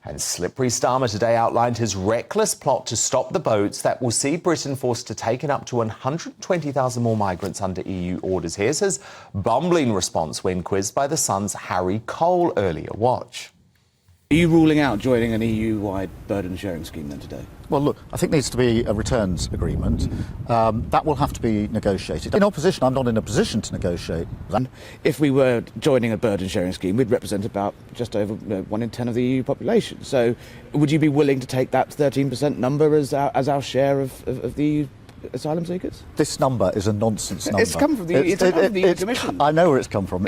And slippery Starmer today outlined his reckless plot to stop the boats that will see Britain forced to take in up to 120,000 more migrants under EU orders. Here's his bumbling response when quizzed by The Sun's Harry Cole earlier. Watch. Are you ruling out joining an EU-wide burden sharing scheme then today? Well, look, I think there needs to be a returns agreement. That will have to be negotiated. In opposition, I'm not in a position to negotiate that. If we were joining a burden sharing scheme, we'd represent about just over 1 in 10 of the EU population. So would you be willing to take that 13% number as our share of the EU asylum seekers? This number is a nonsense number. It's come from the EU Commission. I know where it's come from.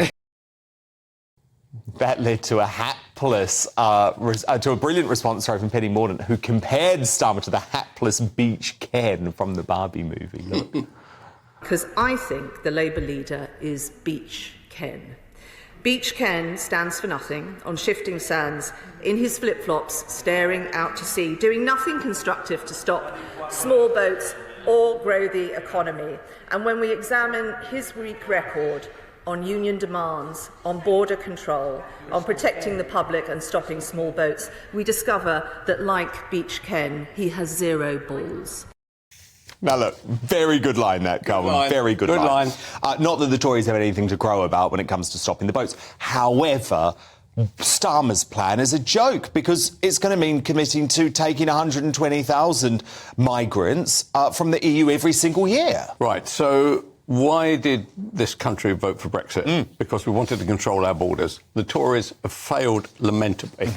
That led to a hapless, to a brilliant response, from Penny Mordaunt, who compared Starmer to the hapless Beach Ken from the Barbie movie. Look. Because I think the Labour leader is Beach Ken. Beach Ken stands for nothing, on shifting sands, in his flip-flops, staring out to sea, doing nothing constructive to stop small boats or grow the economy. And when we examine his weak record on union demands, on border control, on protecting the public and stopping small boats, we discover that, like Beach Ken, he has zero balls. Now look, very good line that, Kelvin. Very good line. Not that the Tories have anything to crow about when it comes to stopping the boats. However, Starmer's plan is a joke because it's going to mean committing to taking 120,000 migrants from the EU every single year. Right, so why did this country vote for Brexit? Because we wanted to control our borders. The Tories have failed lamentably.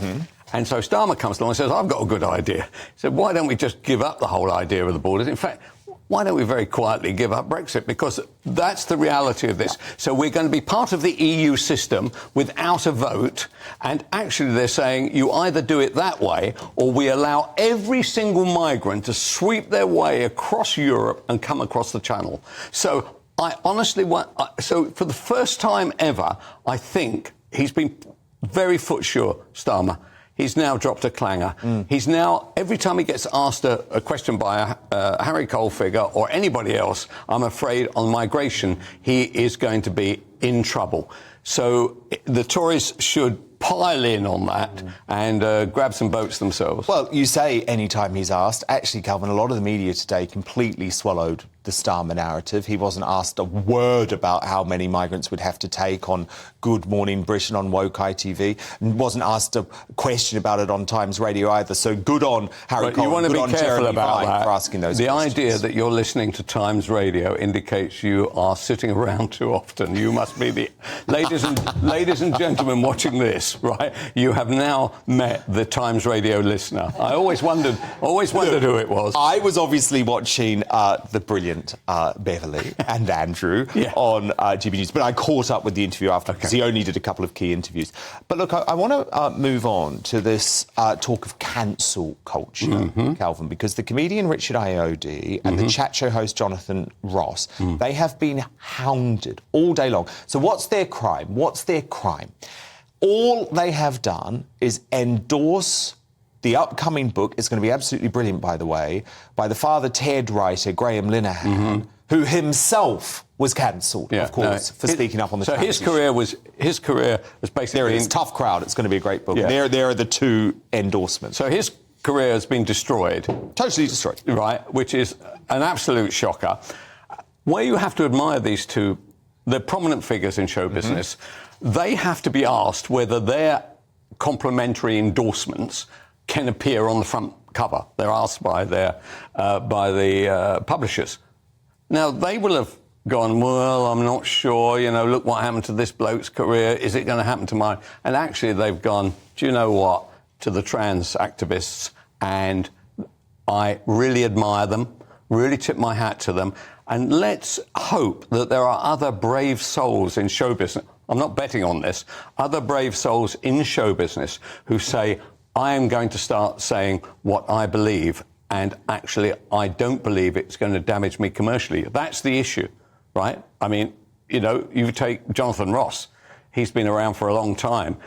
And so Starmer comes along and says, I've got a good idea. He said, why don't we just give up the whole idea of the borders? In fact, why don't we very quietly give up Brexit? Because that's the reality of this. So we're going to be part of the EU system without a vote. And actually they're saying you either do it that way or we allow every single migrant to sweep their way across Europe and come across the Channel. So I honestly want... So for the first time ever, I think he's been very footsure, Starmer. He's now dropped a clanger. He's now, every time he gets asked a question by a Harry Cole figure or anybody else, I'm afraid on migration, he is going to be in trouble. So the Tories should pile in on that and grab some boats themselves. Well, you say any time he's asked. Actually, Kelvin, a lot of the media today completely swallowed the Starmer narrative. He wasn't asked a word about how many migrants we'd have to take on Good Morning Britain on Woke ITV, and wasn't asked a question about it on Times Radio either. So good on Harry Cole. You want to be careful about that. For asking those the questions. idea that you're listening to Times Radio indicates you are sitting around too often. You must be the ladies and gentlemen watching this, right? You have now met the Times Radio listener. I always wondered who it was. I was obviously watching the brilliant Beverly and Andrew on GB News, but I caught up with the interview after because he only did a couple of key interviews. But look, I want to move on to this talk of cancel culture, Kelvin, because the comedian Richard Ayoade and the chat show host Jonathan Ross, they have been hounded all day long. So what's their crime? What's their crime? All they have done is endorse the upcoming book. Is going to be absolutely brilliant, by the way, by the Father Ted writer Graham Linehan, who himself was cancelled, of course, for speaking up on the. So his career was basically. There it is, tough crowd. It's going to be a great book. Yeah. There are the two endorsements. So his career has been destroyed, totally destroyed, right? Which is an absolute shocker. Where you have to admire these two, the prominent figures in show business, they have to be asked whether their complimentary endorsements can appear on the front cover. They're asked by the publishers. Now, they will have gone, well, I'm not sure, look what happened to this bloke's career. Is it going to happen to mine? And actually, they've gone, do you know what, to the trans activists, and I really admire them, really tip my hat to them, and let's hope that there are other brave souls in show business. I'm not betting on this. Other brave souls in show business who say, I am going to start saying what I believe, and actually I don't believe it's going to damage me commercially. That's the issue, right? I mean, you take Jonathan Ross. He's been around for a long time.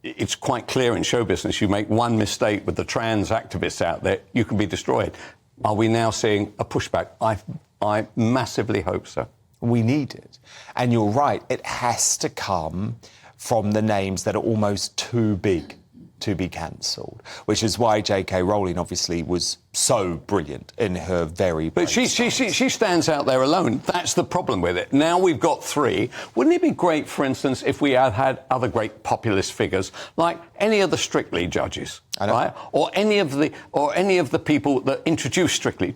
It's quite clear in show business, you make one mistake with the trans activists out there, you can be destroyed. Are we now seeing a pushback? I massively hope so. We need it. And you're right, it has to come from the names that are almost too big to be cancelled, which is why J.K. Rowling obviously was so brilliant in her very... But she stands out there alone. That's the problem with it. Now we've got 3. Wouldn't it be great, for instance, if we had other great populist figures, like any of the Strictly judges, right? Or any of the people that introduced Strictly.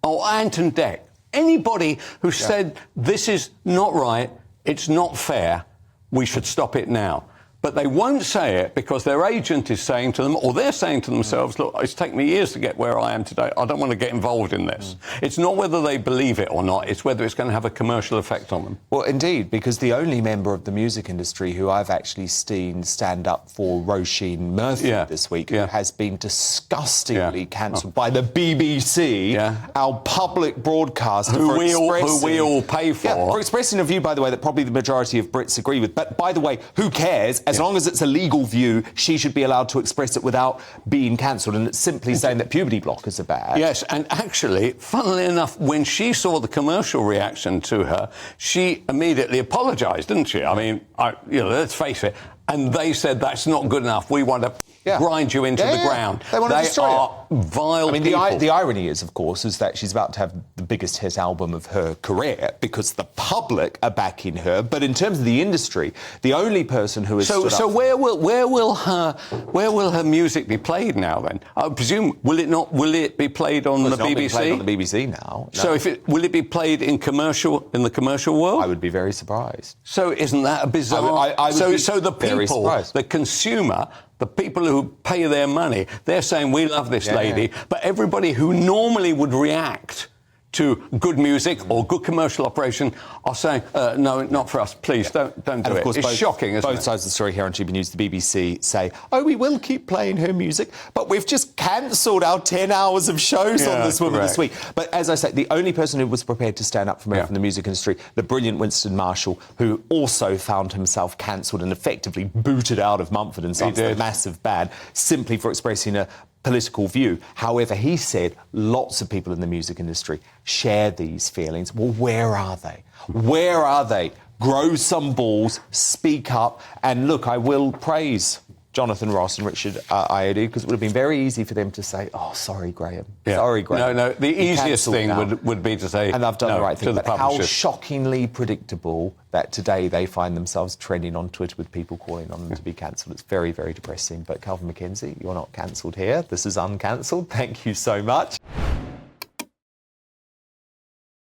Or Anton Deck. Anybody who said, this is not right, it's not fair, we should stop it now. But they won't say it because their agent is saying to them, or they're saying to themselves, look, it's taken me years to get where I am today. I don't want to get involved in this. It's not whether they believe it or not. It's whether it's going to have a commercial effect on them. Well, indeed, because the only member of the music industry who I've actually seen stand up for Roisin Murphy this week, who has been disgustingly cancelled by the BBC, our public broadcaster, who we all pay for. Yeah, for expressing a view, by the way, that probably the majority of Brits agree with. But, by the way, who cares? As long as it's a legal view, she should be allowed to express it without being cancelled. And it's simply saying that puberty blockers are bad. Yes, and actually, funnily enough, when she saw the commercial reaction to her, she immediately apologised, didn't she? I mean, let's face it. And they said, that's not good enough. We want to grind you into the ground. They want to destroy are vile people. The irony is, of course, is that she's about to have the biggest hit album of her career because the public are backing her. But in terms of the industry, the only person who is where will her music be played now? Then I presume will it be played on the BBC? It's not being played on the BBC now. No. So will it be played in the commercial world? I would be very surprised. So isn't that a bizarre? So the people, the consumer. The people who pay their money, they're saying, we love this lady. But everybody who normally would react to good music or good commercial operation are saying, no, not for us. Please, don't do it. Of course, it's shocking, isn't it? Both sides of the story here on GB News. The BBC say, we will keep playing her music, but we've just cancelled our 10 hours of shows on this woman this week. But as I say, the only person who was prepared to stand up for her from the music industry, the brilliant Winston Marshall, who also found himself cancelled and effectively booted out of Mumford & Sons, the massive ban, simply for expressing a political view. However, he said lots of people in the music industry share these feelings. Well, where are they? Where are they? Grow some balls, speak up, and look, I will praise Jonathan Ross and Richard Ayoade, because it would have been very easy for them to say, sorry, Graham. Sorry, Graham. No, the easiest thing would be to say, and I've done the right thing. But how shockingly predictable that today they find themselves trending on Twitter with people calling on them to be cancelled. It's very, very depressing. But Kelvin Mackenzie, you're not cancelled here. This is uncancelled. Thank you so much.